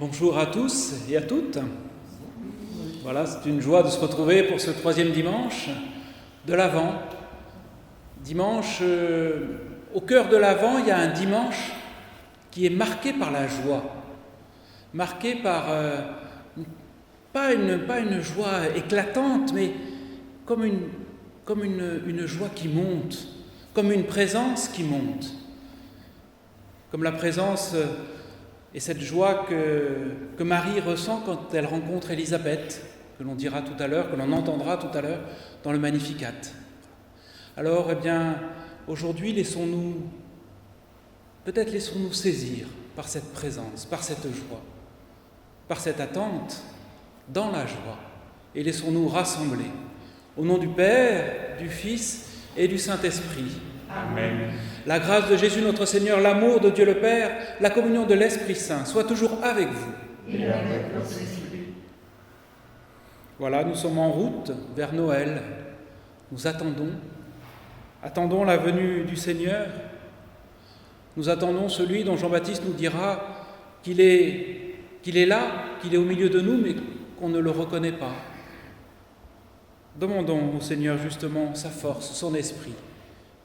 Bonjour à tous et à toutes. Voilà, c'est une joie de se retrouver pour ce troisième dimanche de l'Avent. Dimanche, au cœur de l'Avent, il y a un dimanche qui est marqué par la joie, marqué par pas une joie éclatante, mais comme une joie qui monte, comme une présence qui monte, comme la présence et cette joie que Marie ressent quand elle rencontre Élisabeth, que l'on dira tout à l'heure, que l'on entendra tout à l'heure dans le Magnificat. Alors, aujourd'hui, laissons-nous saisir par cette présence, par cette joie, par cette attente, dans la joie, et laissons-nous rassembler. Au nom du Père, du Fils et du Saint-Esprit. Amen. La grâce de Jésus notre Seigneur, l'amour de Dieu le Père, la communion de l'Esprit Saint soit toujours avec vous. Et avec votre esprit. Voilà, nous sommes en route vers Noël. Nous attendons la venue du Seigneur. Nous attendons celui dont Jean-Baptiste nous dira qu'il est là, qu'il est au milieu de nous, mais qu'on ne le reconnaît pas. Demandons au Seigneur justement sa force, son esprit,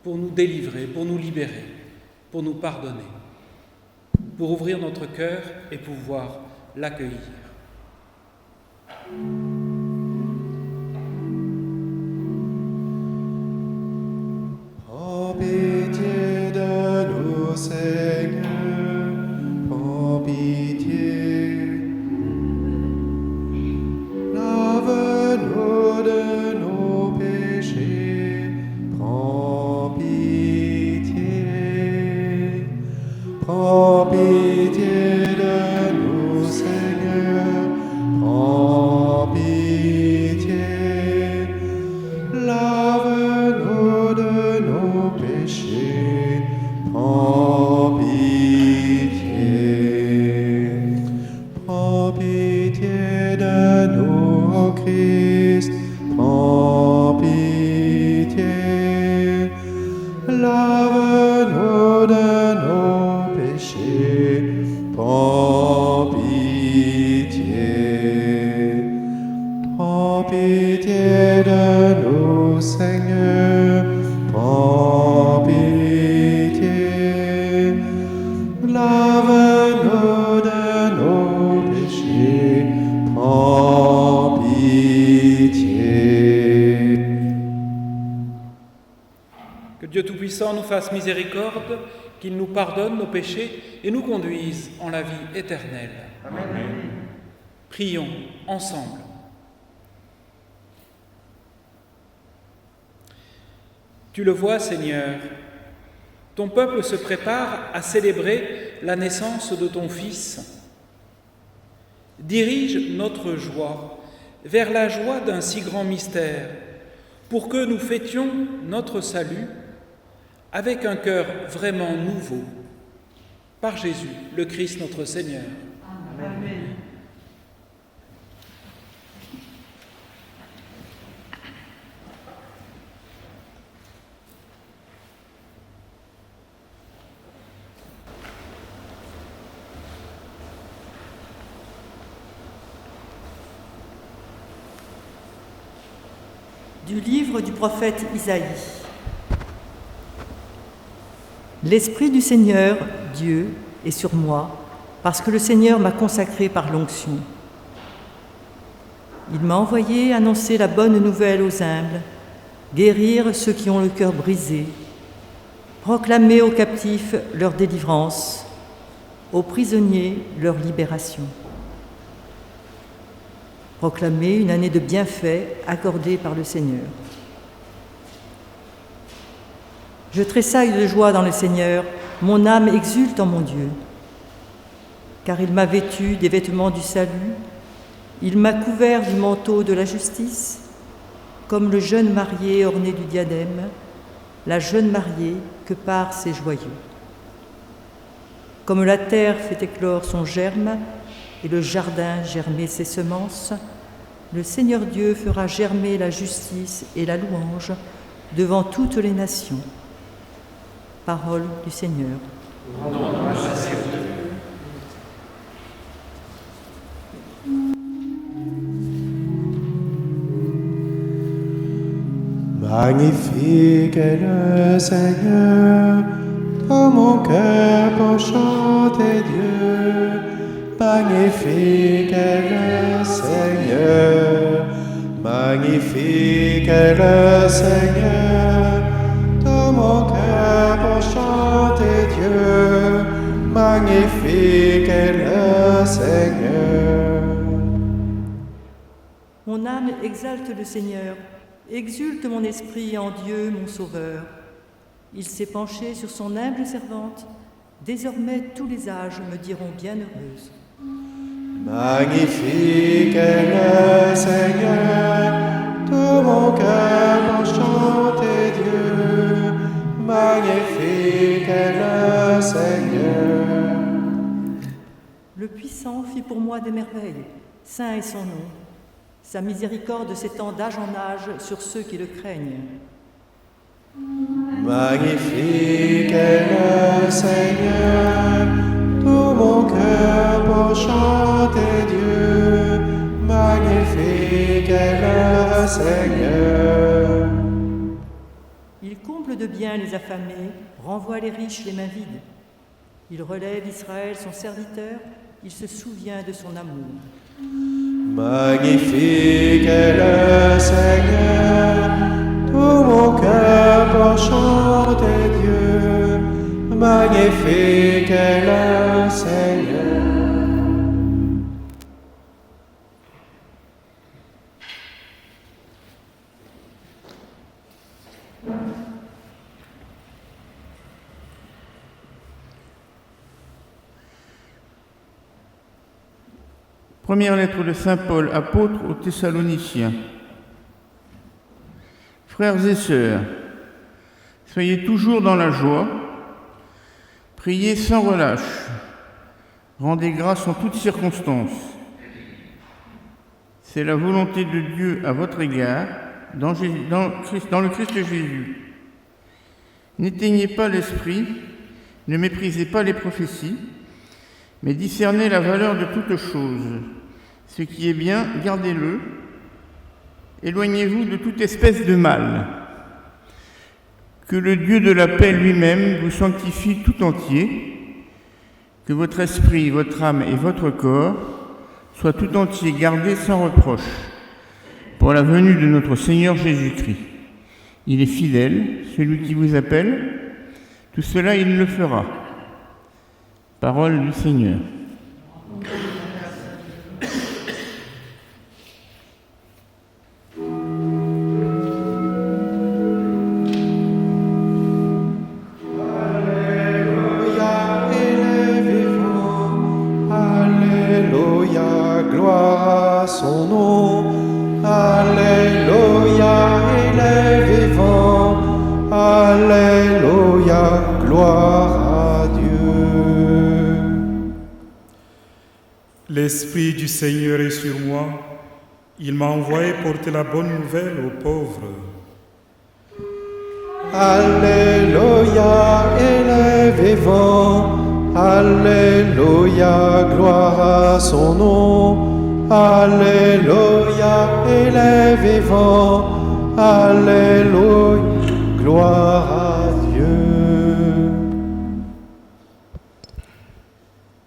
pour nous délivrer, pour nous libérer, pour nous pardonner, pour ouvrir notre cœur et pouvoir l'accueillir. Prends pitié de nous, Seigneur, prends pitié. Lave-nous de nos péchés, prends pitié. Prends pitié de nous, Seigneur, prends pitié. Lave-nous de nos péchés, prends pitié. Prends pitié de nous, ô Christ, prends pitié. Lave-nous de nos péchés, prends pitié. Prends pitié de nous, Seigneur, prends pitié. Lave-nous de nos péchés, prends pitié. Que Dieu Tout-Puissant nous fasse miséricorde, qu'il nous pardonne nos péchés et nous conduise en la vie éternelle. Amen. Prions ensemble. Tu le vois, Seigneur, ton peuple se prépare à célébrer la naissance de ton Fils. Dirige notre joie vers la joie d'un si grand mystère, pour que nous fêtions notre salut avec un cœur vraiment nouveau, par Jésus, le Christ notre Seigneur. Amen. Du livre du prophète Isaïe. L'Esprit du Seigneur, Dieu, est sur moi, parce que le Seigneur m'a consacré par l'onction. Il m'a envoyé annoncer la bonne nouvelle aux humbles, guérir ceux qui ont le cœur brisé, proclamer aux captifs leur délivrance, aux prisonniers leur libération. Proclamer une année de bienfaits accordée par le Seigneur. Je tressaille de joie dans le Seigneur, mon âme exulte en mon Dieu. Car il m'a vêtu des vêtements du salut, il m'a couvert du manteau de la justice, comme le jeune marié orné du diadème, la jeune mariée que par ses joyaux. Comme la terre fait éclore son germe, et le jardin germer ses semences, le Seigneur Dieu fera germer la justice et la louange devant toutes les nations. Parole du Seigneur. Magnifique est le Seigneur, dans mon cœur pour chanter Dieu. Magnifique est le Seigneur, magnifique est le Seigneur, dans mon cœur pour chanter Dieu. Magnifique est le Seigneur. Mon âme exalte le Seigneur, exulte mon esprit en Dieu, mon Sauveur. Il s'est penché sur son humble servante, désormais tous les âges me diront bienheureuse. Magnifique est le Seigneur, tout mon cœur pour chanter Dieu. Magnifique est le Seigneur. Le puissant fit pour moi des merveilles, saint est son nom. Sa miséricorde s'étend d'âge en âge sur ceux qui le craignent. Magnifique est le Seigneur, tout mon cœur pour chanter Dieu. Magnifique est le Seigneur. Il comble de bien les affamés, renvoie les riches les mains vides. Il relève Israël son serviteur, il se souvient de son amour. Magnifique est le Seigneur, tout mon cœur pour chanter Dieu. Magnifique est le Seigneur. Première lettre de saint Paul, apôtre aux Thessaloniciens. Frères et sœurs, soyez toujours dans la joie, priez sans relâche, rendez grâce en toutes circonstances. C'est la volonté de Dieu à votre égard, dans le Christ Jésus. N'éteignez pas l'esprit, ne méprisez pas les prophéties, mais discernez la valeur de toutes choses. Ce qui est bien, gardez-le. Éloignez-vous de toute espèce de mal. Que le Dieu de la paix lui-même vous sanctifie tout entier. Que votre esprit, votre âme et votre corps soient tout entiers gardés sans reproche pour la venue de notre Seigneur Jésus-Christ. Il est fidèle, celui qui vous appelle. Tout cela, il le fera. Parole du Seigneur. Alléluia, élevez-vous. Alléluia, gloire à son nom. Alléluia, élevez-vous. Alléluia, gloire à Dieu. L'Esprit du Seigneur est sur moi. Il m'a envoyé porter la bonne nouvelle aux pauvres. Alléluia, élevez-vous. Alléluia, gloire à son nom. Alléluia, élevez-vous. Alléluia, gloire à Dieu.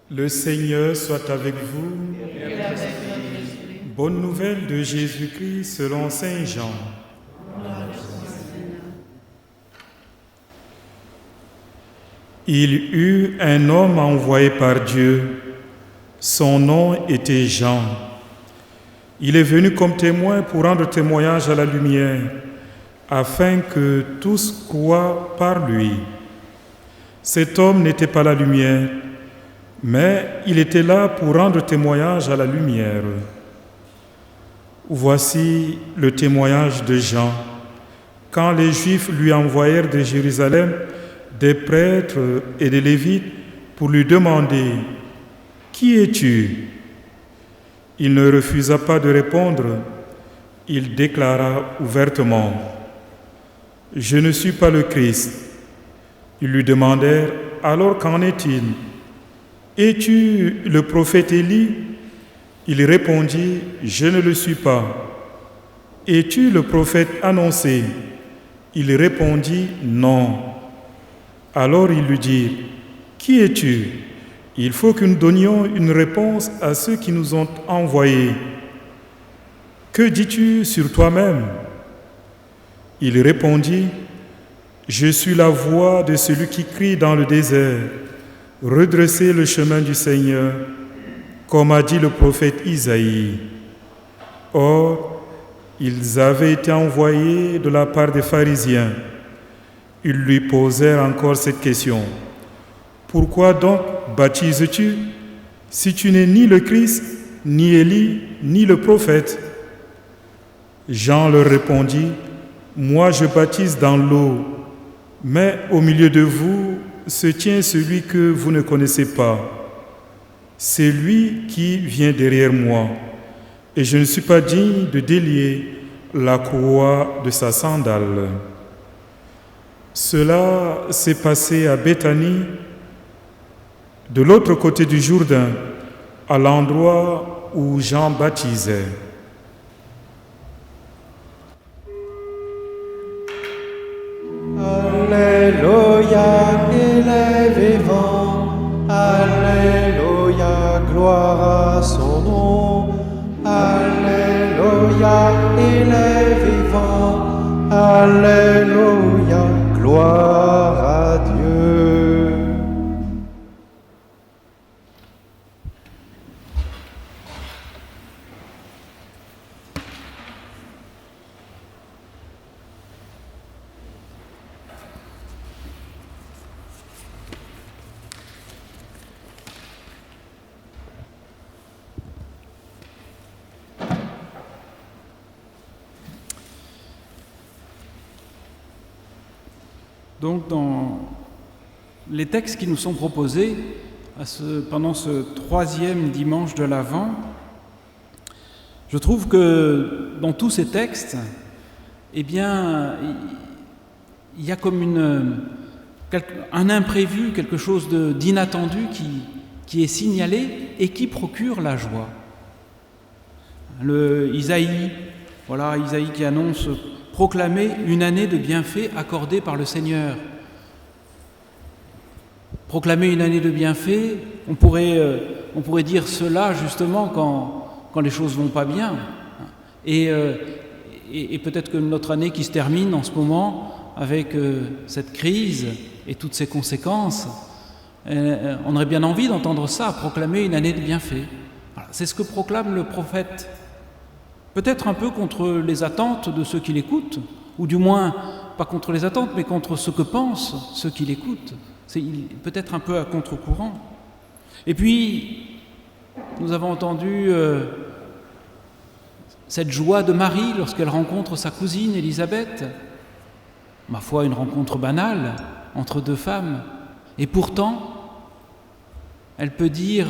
Le Seigneur soit avec vous. Bonne nouvelle de Jésus-Christ selon saint Jean. Il eut un homme envoyé par Dieu. Son nom était Jean. Il est venu comme témoin pour rendre témoignage à la lumière, afin que tous croient par lui. Cet homme n'était pas la lumière, mais il était là pour rendre témoignage à la lumière. Voici le témoignage de Jean, quand les Juifs lui envoyèrent de Jérusalem des prêtres et des Lévites pour lui demander « Qui es-tu » Il ne refusa pas de répondre. Il déclara ouvertement « Je ne suis pas le Christ ». Ils lui demandèrent « Alors qu'en est-il ? Es-tu le prophète Élie » Il répondit « Je ne le suis pas. » Es-tu le prophète annoncé ? Il répondit « Non ». Alors ils lui dirent « Qui es-tu » Il faut que nous donnions une réponse à ceux qui nous ont envoyés. « Que dis-tu sur toi-même » Il répondit « Je suis la voix de celui qui crie dans le désert. Redressez le chemin du Seigneur, comme a dit le prophète Isaïe. » Or, ils avaient été envoyés de la part des pharisiens. Ils lui posèrent encore cette question. « Pourquoi donc baptises-tu, si tu n'es ni le Christ, ni Élie, ni le prophète ?» Jean leur répondit, « Moi je baptise dans l'eau, mais au milieu de vous se tient celui que vous ne connaissez pas. C'est lui qui vient derrière moi, et je ne suis pas digne de délier la courroie de sa sandale. » Cela s'est passé à Béthanie, de l'autre côté du Jourdain, à l'endroit où Jean baptisait. Alléluia, élève et vent. Alléluia, gloire à son nom. Alléluia, élève et vent. Alléluia, gloire à Dieu. Donc, dans les textes qui nous sont proposés pendant ce troisième dimanche de l'Avent, je trouve que dans tous ces textes, eh bien, il y a comme un imprévu, quelque chose d'inattendu qui est signalé et qui procure la joie. Isaïe qui annonce « Proclamer une année de bienfaits accordée par le Seigneur ». Proclamer une année de bienfaits, on pourrait dire cela justement quand les choses vont pas bien. Et peut-être que notre année qui se termine en ce moment avec cette crise et toutes ses conséquences, on aurait bien envie d'entendre ça, proclamer une année de bienfaits. Voilà, c'est ce que proclame le prophète. Peut-être un peu contre les attentes de ceux qui l'écoutent, ou du moins, pas contre les attentes, mais contre ce que pensent ceux qui l'écoutent. C'est peut-être un peu à contre-courant. Et puis, nous avons entendu cette joie de Marie lorsqu'elle rencontre sa cousine Élisabeth. Ma foi, une rencontre banale entre deux femmes. Et pourtant, elle peut dire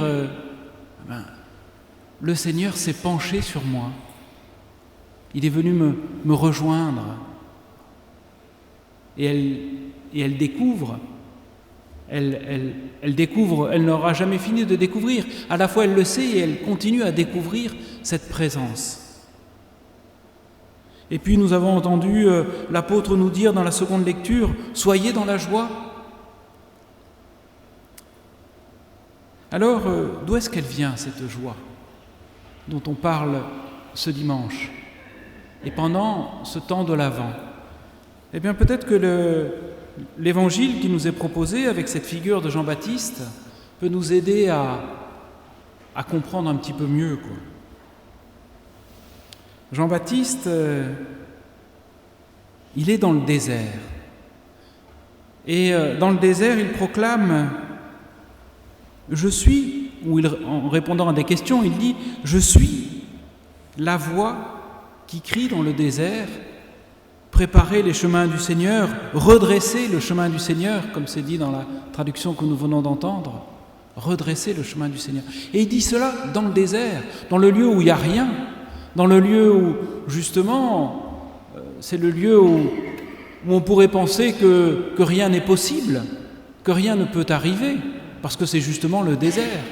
le Seigneur s'est penché sur moi. Il est venu me rejoindre. Et elle découvre, elle découvre, elle n'aura jamais fini de découvrir. À la fois elle le sait et elle continue à découvrir cette présence. Et puis nous avons entendu l'apôtre nous dire dans la seconde lecture, « Soyez dans la joie ». Alors, d'où est-ce qu'elle vient cette joie dont on parle ce dimanche et pendant ce temps de l'Avent? Eh bien, peut-être que l'évangile qui nous est proposé avec cette figure de Jean-Baptiste peut nous aider à comprendre un petit peu mieux, quoi. Jean-Baptiste, il est dans le désert. Et dans le désert, il proclame « Je suis », en répondant à des questions, il dit « Je suis la voix qui crie dans le désert, préparez les chemins du Seigneur, redressez le chemin du Seigneur », comme c'est dit dans la traduction que nous venons d'entendre, redressez le chemin du Seigneur. Et il dit cela dans le désert, dans le lieu où il n'y a rien, dans le lieu où, justement, c'est le lieu où on pourrait penser que rien n'est possible, que rien ne peut arriver, parce que c'est justement le désert.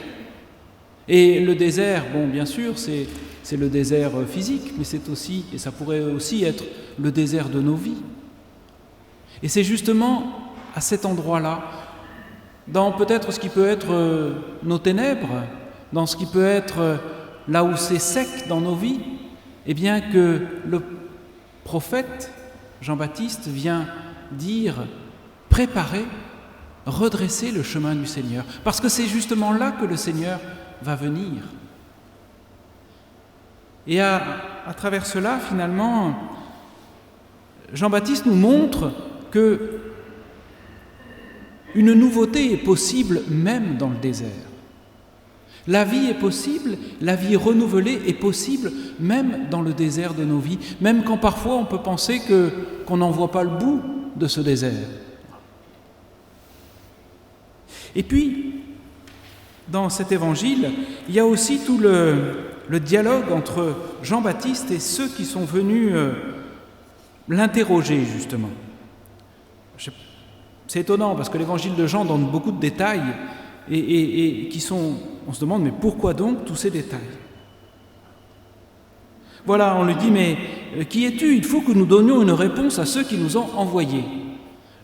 Et le désert, bon, bien sûr, c'est le désert physique, mais c'est aussi, et ça pourrait aussi être le désert de nos vies. Et c'est justement à cet endroit-là, dans peut-être ce qui peut être nos ténèbres, dans ce qui peut être là où c'est sec dans nos vies, eh bien que le prophète Jean-Baptiste vient dire, préparer, redresser le chemin du Seigneur. Parce que c'est justement là que le Seigneur va venir. Et à travers cela, finalement, Jean-Baptiste nous montre que une nouveauté est possible même dans le désert. La vie est possible, la vie renouvelée est possible même dans le désert de nos vies, même quand parfois on peut penser qu'on n'en voit pas le bout de ce désert. Et puis, dans cet évangile, il y a aussi tout le dialogue entre Jean-Baptiste et ceux qui sont venus l'interroger, justement. C'est étonnant parce que l'évangile de Jean donne beaucoup de détails et qui sont... On se demande, mais pourquoi donc tous ces détails? Voilà, on lui dit, mais qui es-tu? Il faut que nous donnions une réponse à ceux qui nous ont envoyés.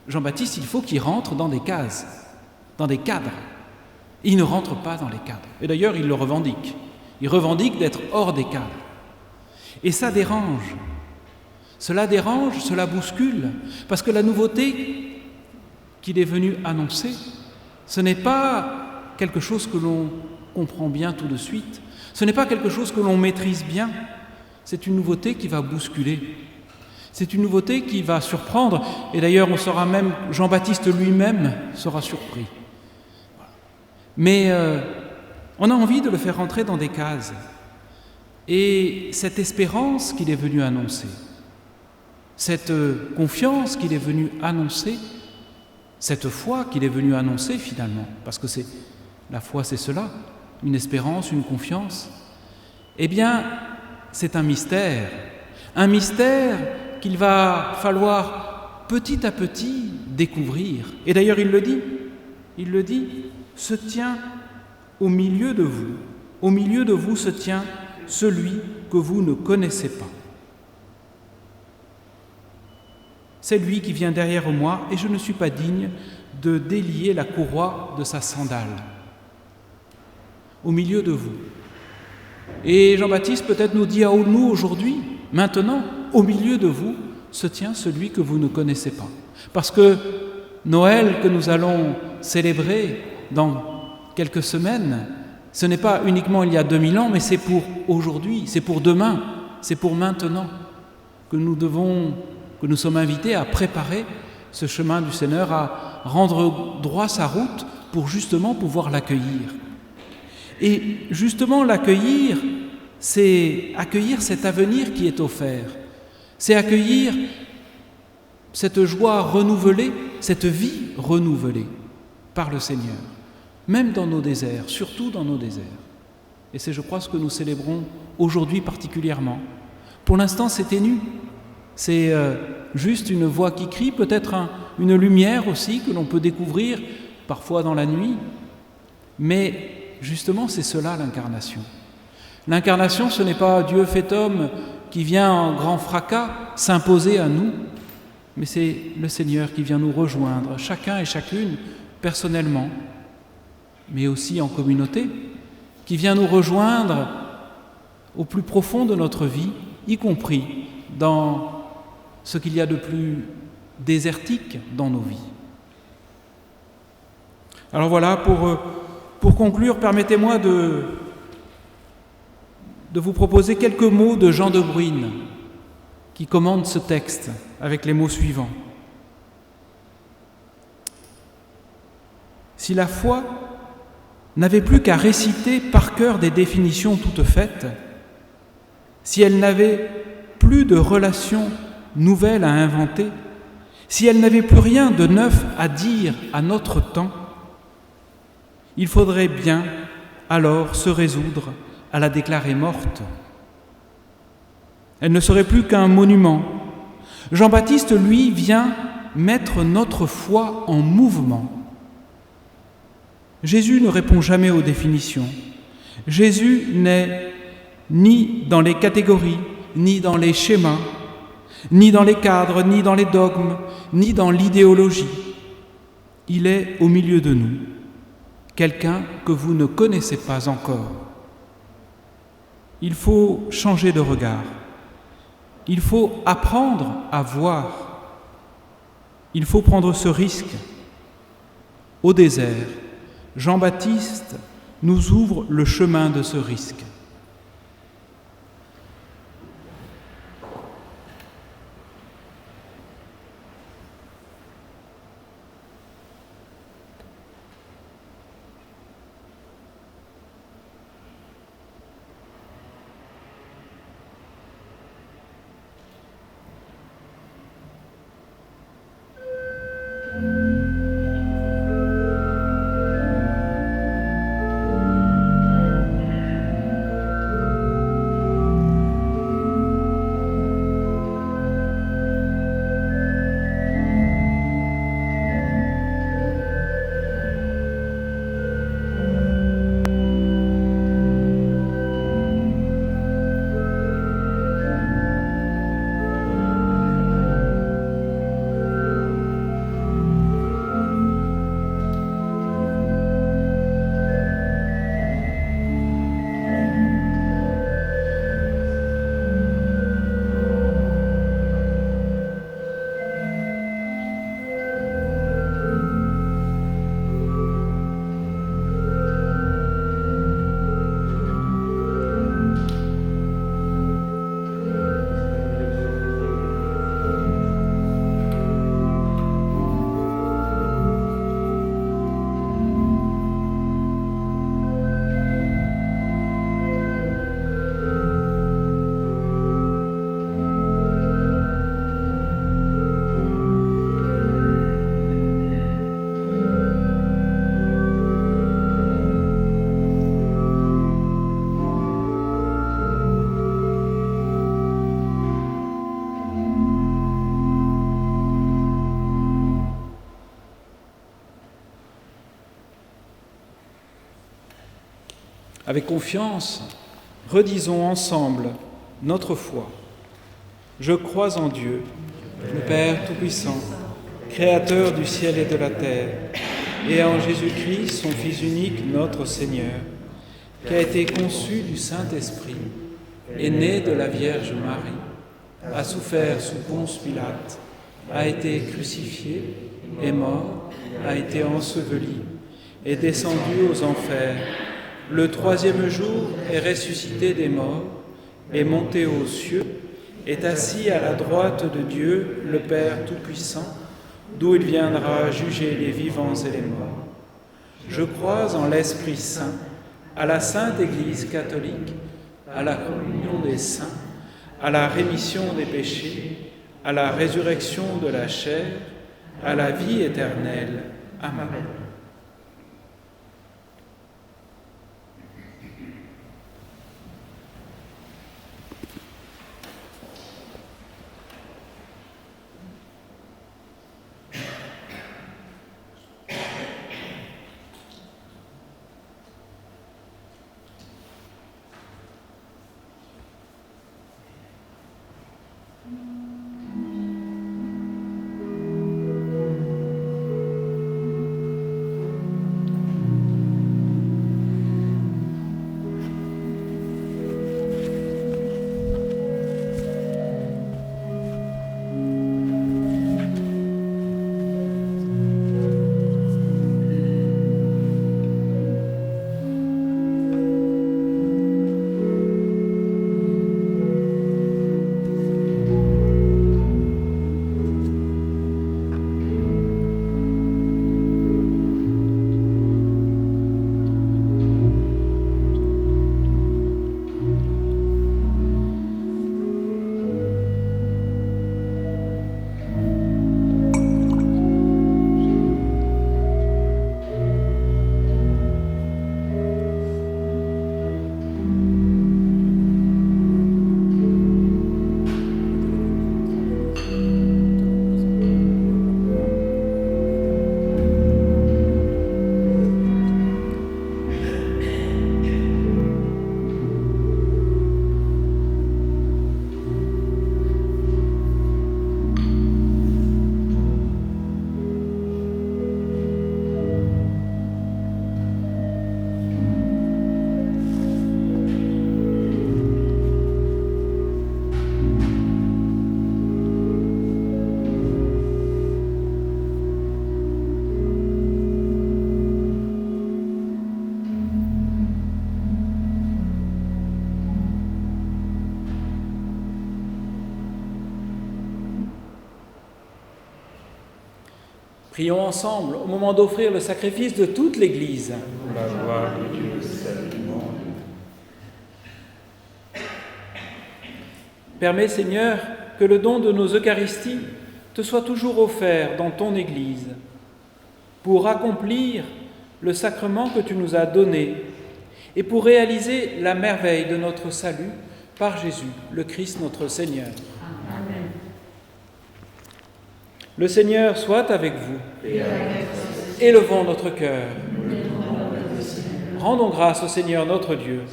Jean-Baptiste, il faut qu'il rentre dans des cases, dans des cadres. Il ne rentre pas dans les cadres. Et d'ailleurs, il le revendique. Il revendique d'être hors des cadres. Et ça dérange. Cela dérange, cela bouscule, parce que la nouveauté qu'il est venu annoncer, ce n'est pas quelque chose que l'on comprend bien tout de suite, ce n'est pas quelque chose que l'on maîtrise bien, c'est une nouveauté qui va bousculer, c'est une nouveauté qui va surprendre, et d'ailleurs on sera même, Jean-Baptiste lui-même sera surpris. Mais on a envie de le faire rentrer dans des cases, et cette espérance qu'il est venu annoncer, cette confiance qu'il est venu annoncer, cette foi qu'il est venu annoncer finalement, parce que la foi c'est cela, une espérance, une confiance, eh bien c'est un mystère qu'il va falloir petit à petit découvrir. Et d'ailleurs il le dit, se tient au milieu de vous se tient celui que vous ne connaissez pas. C'est lui qui vient derrière moi et je ne suis pas digne de délier la courroie de sa sandale. Au milieu de vous. Et Jean-Baptiste peut-être nous dit à nous aujourd'hui, maintenant, au milieu de vous se tient celui que vous ne connaissez pas. Parce que Noël que nous allons célébrer dans quelques semaines, ce n'est pas uniquement il y a 2000 ans, mais c'est pour aujourd'hui, c'est pour demain, c'est pour maintenant que nous sommes invités à préparer ce chemin du Seigneur, à rendre droit sa route pour justement pouvoir l'accueillir. Et justement l'accueillir, c'est accueillir cet avenir qui est offert, c'est accueillir cette joie renouvelée, cette vie renouvelée par le Seigneur, même dans nos déserts, surtout dans nos déserts. Et c'est, je crois, ce que nous célébrons aujourd'hui particulièrement. Pour l'instant, c'est ténu. C'est juste une voix qui crie, peut-être une lumière aussi que l'on peut découvrir parfois dans la nuit. Mais justement, c'est cela l'incarnation. L'incarnation, ce n'est pas Dieu fait homme qui vient en grand fracas s'imposer à nous, mais c'est le Seigneur qui vient nous rejoindre, chacun et chacune, personnellement, mais aussi en communauté, qui vient nous rejoindre au plus profond de notre vie, y compris dans ce qu'il y a de plus désertique dans nos vies. Alors voilà, pour conclure, permettez-moi de vous proposer quelques mots de Jean de Bruyne, qui commande ce texte avec les mots suivants. Si la foi n'avait plus qu'à réciter par cœur des définitions toutes faites, si elle n'avait plus de relations nouvelles à inventer, si elle n'avait plus rien de neuf à dire à notre temps, il faudrait bien alors se résoudre à la déclarer morte. Elle ne serait plus qu'un monument. Jean-Baptiste, lui, vient mettre notre foi en mouvement. Jésus ne répond jamais aux définitions. Jésus n'est ni dans les catégories, ni dans les schémas. ni dans les cadres, ni dans les dogmes, ni dans l'idéologie. Il est au milieu de nous, quelqu'un que vous ne connaissez pas encore. Il faut changer de regard. Il faut apprendre à voir. Il faut prendre ce risque. Au désert, Jean-Baptiste nous ouvre le chemin de ce risque. Avec confiance, redisons ensemble notre foi. Je crois en Dieu, le Père Tout-Puissant, Créateur du ciel et de la terre, et en Jésus-Christ, son Fils unique, notre Seigneur, qui a été conçu du Saint-Esprit, est né de la Vierge Marie, a souffert sous Ponce Pilate, a été crucifié, est mort, a été enseveli, est descendu aux enfers. Le troisième jour est ressuscité des morts, est monté aux cieux, est assis à la droite de Dieu, le Père Tout-Puissant, d'où il viendra juger les vivants et les morts. Je crois en l'Esprit Saint, à la Sainte Église catholique, à la communion des saints, à la rémission des péchés, à la résurrection de la chair, à la vie éternelle. Amen. Prions ensemble au moment d'offrir le sacrifice de toute l'Église. Pour la gloire de Dieu, le salut du monde. Permets, Seigneur, que le don de nos Eucharisties te soit toujours offert dans ton Église, pour accomplir le sacrement que tu nous as donné et pour réaliser la merveille de notre salut par Jésus, le Christ notre Seigneur. Amen. Le Seigneur soit avec vous. Élevons notre cœur. Rendons grâce au Seigneur notre Dieu.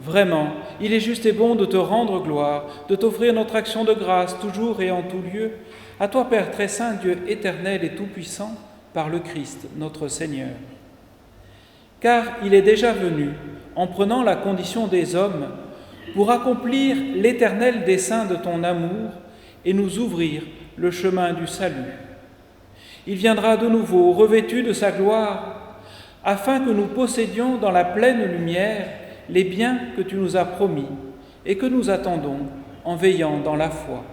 Vraiment, il est juste et bon de te rendre gloire, de t'offrir notre action de grâce toujours et en tout lieu, à toi Père très saint, Dieu éternel et tout-puissant, par le Christ notre Seigneur. Car il est déjà venu, en prenant la condition des hommes, pour accomplir l'éternel dessein de ton amour et nous ouvrir le chemin du salut. Il viendra de nouveau, revêtu de sa gloire, afin que nous possédions dans la pleine lumière les biens que tu nous as promis et que nous attendons en veillant dans la foi.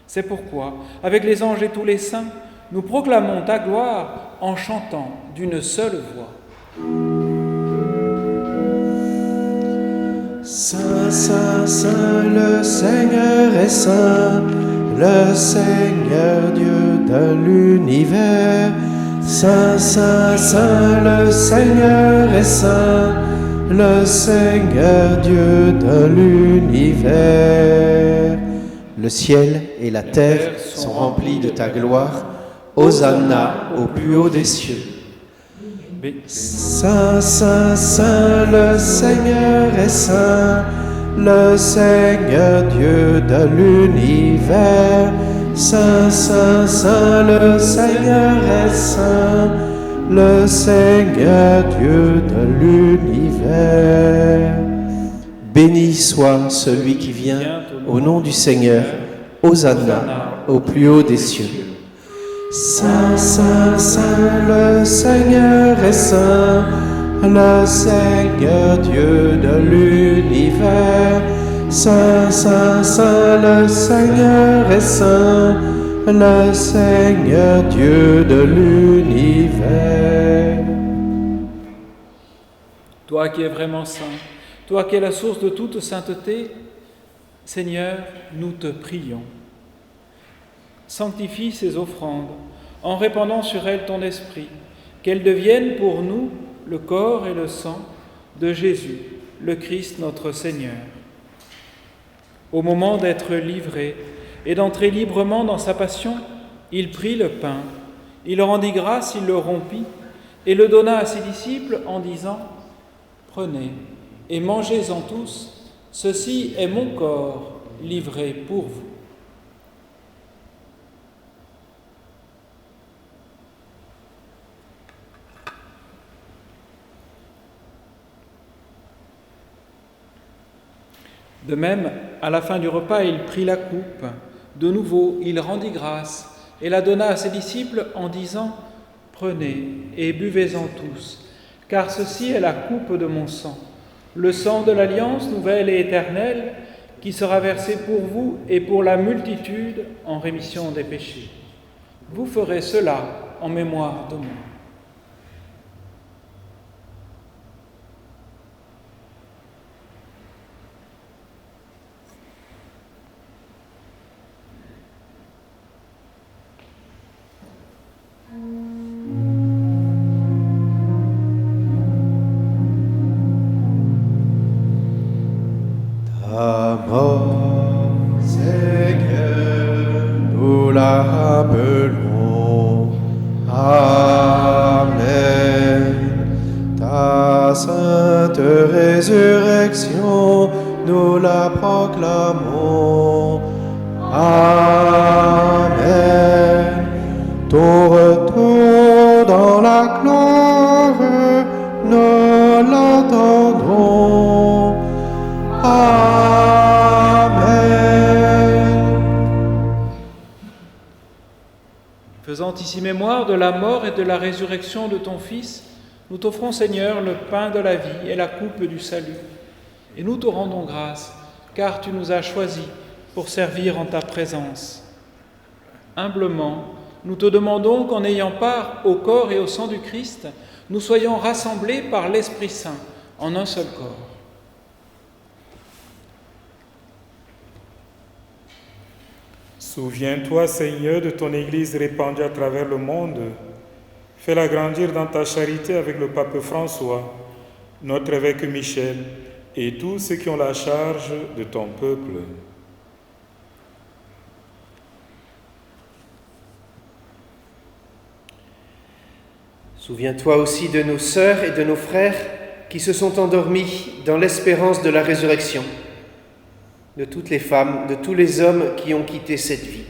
C'est pourquoi, avec les anges et tous les saints, nous proclamons ta gloire en chantant d'une seule voix. Saint, Saint, Saint, le Seigneur est saint, le Seigneur Dieu de l'univers. Saint, Saint, Saint, le Seigneur est saint, le Seigneur Dieu de l'univers. Le ciel et la terre sont remplis de ta gloire. Hosanna au plus haut des cieux. Saint, Saint, Saint, le Seigneur est saint, le Seigneur Dieu de l'univers. Saint, Saint, Saint, le Seigneur est saint, le Seigneur Dieu de l'univers. Béni soit celui qui vient au nom du Seigneur. Hosanna au plus haut des cieux. Saint, Saint, Saint, le Seigneur est saint, le Seigneur Dieu de l'univers. Saint, Saint, Saint, le Seigneur est saint, le Seigneur Dieu de l'univers. Toi qui es vraiment saint, toi qui es la source de toute sainteté, Seigneur, nous te prions. Sanctifie ces offrandes en répandant sur elles ton esprit, qu'elles deviennent pour nous le corps et le sang de Jésus, le Christ notre Seigneur. Au moment d'être livré et d'entrer librement dans sa passion, il prit le pain, il rendit grâce, il le rompit et le donna à ses disciples en disant « Prenez et mangez-en tous, ceci est mon corps livré pour vous. » De même, à la fin du repas, il prit la coupe. De nouveau, il rendit grâce et la donna à ses disciples en disant « Prenez et buvez-en tous, car ceci est la coupe de mon sang, le sang de l'alliance nouvelle et éternelle, qui sera versé pour vous et pour la multitude en rémission des péchés. Vous ferez cela en mémoire de moi. » Ta mort, Seigneur, nous la rappelons. Amen. Ta sainte résurrection, nous la proclamons. Amen. Ton retour dans la gloire, nous l'attendons. Amen. Faisant ici mémoire de la mort et de la résurrection de ton Fils, nous t'offrons, Seigneur, le pain de la vie et la coupe du salut. Et nous te rendons grâce, car tu nous as choisis pour servir en ta présence. Humblement, nous te demandons qu'en ayant part au corps et au sang du Christ, nous soyons rassemblés par l'Esprit Saint en un seul corps. Souviens-toi, Seigneur, de ton Église répandue à travers le monde. Fais-la grandir dans ta charité avec le pape François, notre évêque Michel et tous ceux qui ont la charge de ton peuple. Souviens-toi aussi de nos sœurs et de nos frères qui se sont endormis dans l'espérance de la résurrection, de toutes les femmes, de tous les hommes qui ont quitté cette vie.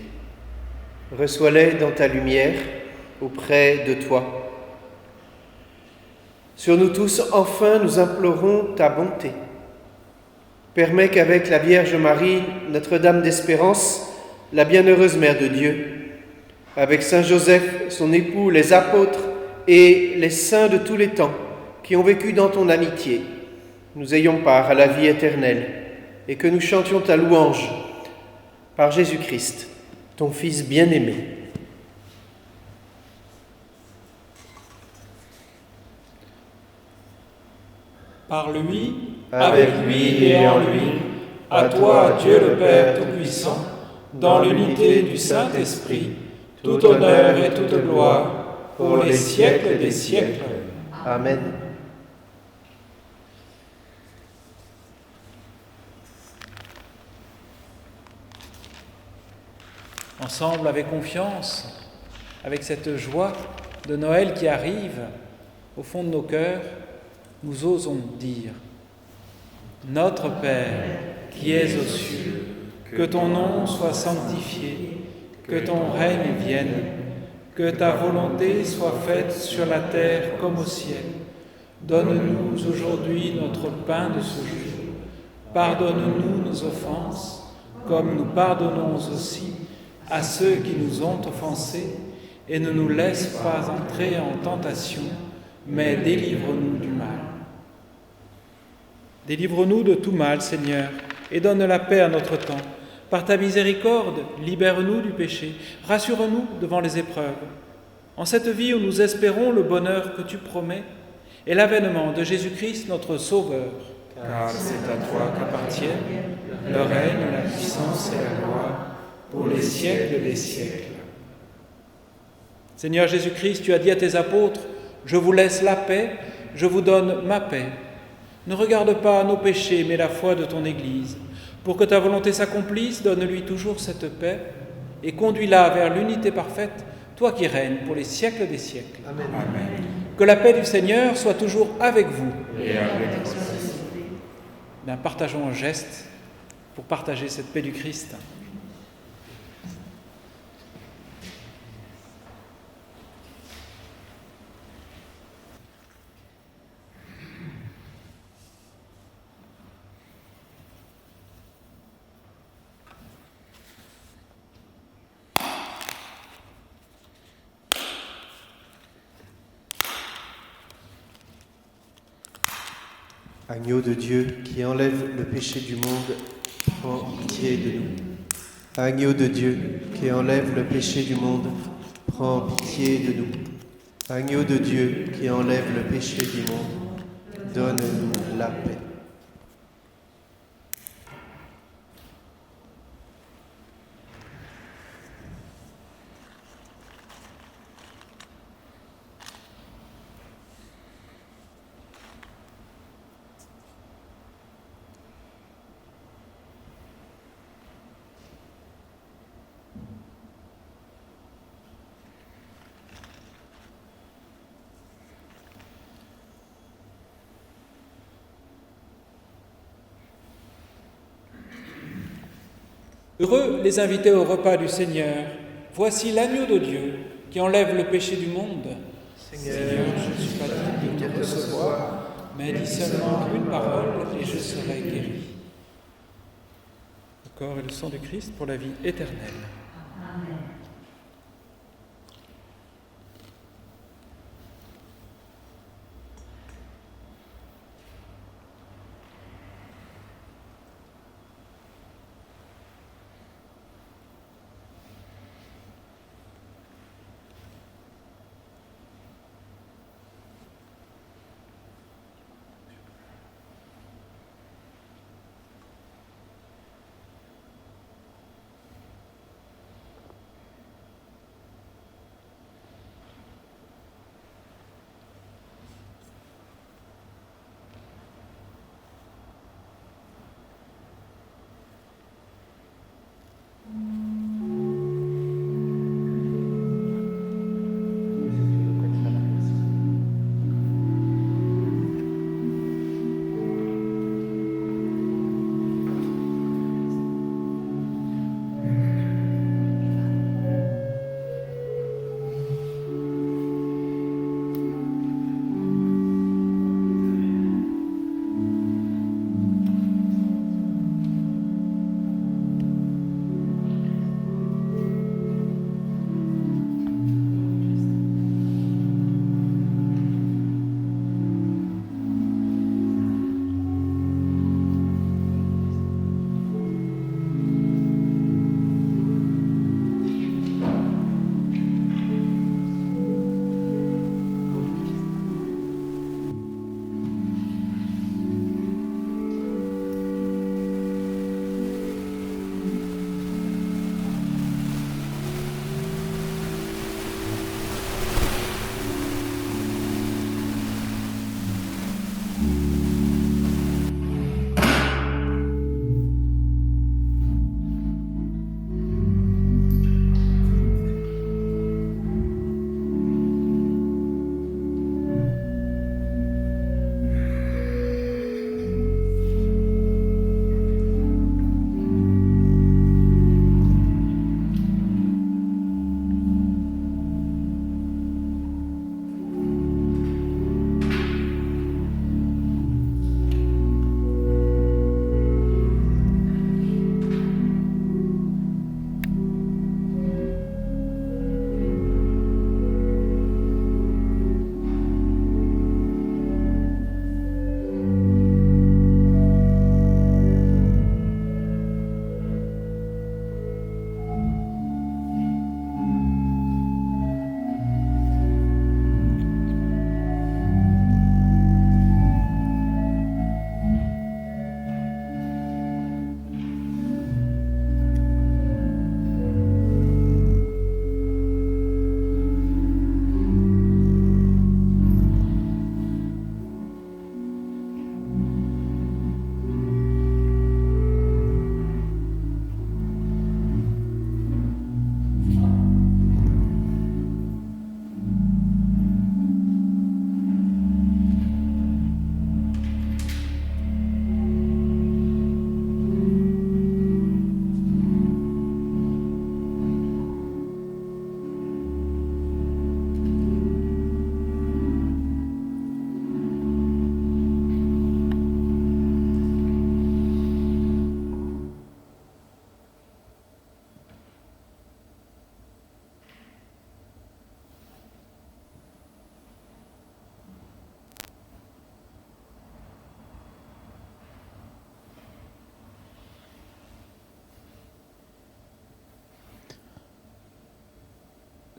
Reçois-les dans ta lumière, auprès de toi. Sur nous tous, enfin, nous implorons ta bonté. Permets qu'avec la Vierge Marie, Notre-Dame d'Espérance, la bienheureuse Mère de Dieu, avec Saint Joseph, son époux, les apôtres et les saints de tous les temps qui ont vécu dans ton amitié, nous ayons part à la vie éternelle et que nous chantions ta louange par Jésus-Christ, ton Fils bien-aimé. Par lui, avec lui et en lui, à toi, Dieu le Père Tout-Puissant, dans l'unité du Saint-Esprit, tout honneur et toute gloire, pour les siècles des siècles. Amen. Ensemble, avec confiance, avec cette joie de Noël qui arrive au fond de nos cœurs, nous osons dire: Notre Père, qui es aux cieux, que ton nom soit sanctifié, que ton règne vienne, que ta volonté soit faite sur la terre comme au ciel. Donne-nous aujourd'hui notre pain de ce jour. Pardonne-nous nos offenses, comme nous pardonnons aussi à ceux qui nous ont offensés, et ne nous laisse pas entrer en tentation, mais délivre-nous du mal. Délivre-nous de tout mal, Seigneur, et donne la paix à notre temps. Par ta miséricorde, libère-nous du péché, rassure-nous devant les épreuves. En cette vie où nous espérons le bonheur que tu promets et l'avènement de Jésus-Christ, notre Sauveur. Car c'est à toi Qu'appartiennent le règne, la puissance et la gloire pour les siècles des siècles. Seigneur Jésus-Christ, tu as dit à tes apôtres: je vous laisse la paix, je vous donne ma paix. Ne regarde pas nos péchés, mais la foi de ton Église. Pour que ta volonté s'accomplisse, donne-lui toujours cette paix et conduis-la vers l'unité parfaite, toi qui règnes pour les siècles des siècles. Amen. Amen. Que la paix du Seigneur soit toujours avec vous. et avec ton esprit. Bien, partageons un geste pour partager cette paix du Christ. Agneau de Dieu qui enlève le péché du monde, prends pitié de nous. Agneau de Dieu qui enlève le péché du monde, prends pitié de nous. Agneau de Dieu qui enlève le péché du monde, donne-nous la paix. Heureux les invités au repas du Seigneur. Voici l'agneau de Dieu qui enlève le péché du monde. Seigneur, je ne suis pas digne de te recevoir, mais dis seulement une parole et je serai guéri. Le corps et le sang du Christ pour la vie éternelle. Amen.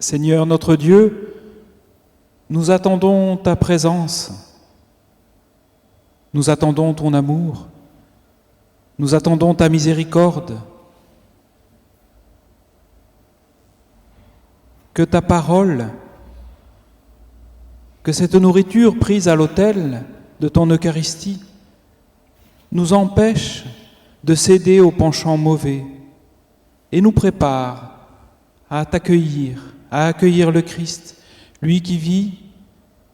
Seigneur notre Dieu, nous attendons ta présence, nous attendons ton amour, nous attendons ta miséricorde, que ta parole, que cette nourriture prise à l'autel de ton Eucharistie nous empêche de céder aux penchants mauvais et nous prépare à t'accueillir, à accueillir le Christ, lui qui vit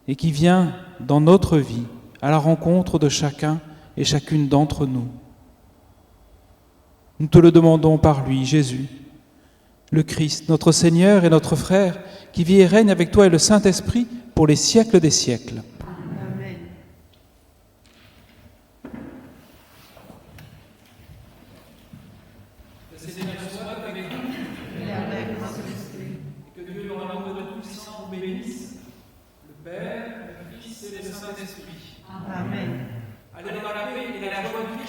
et qui vient dans notre vie à la rencontre de chacun et chacune d'entre nous. Nous te le demandons par lui, Jésus, le Christ, notre Seigneur et notre frère, qui vit et règne avec toi et le Saint-Esprit pour les siècles des siècles. Amen. Le Seigneur soit avec nous. Et avec votre esprit. Et que Dieu, dans l'amour de Tout-Puissant, vous bénisse, le Père, le Fils et le Saint-Esprit. Amen. Allez dans la paix et la joie du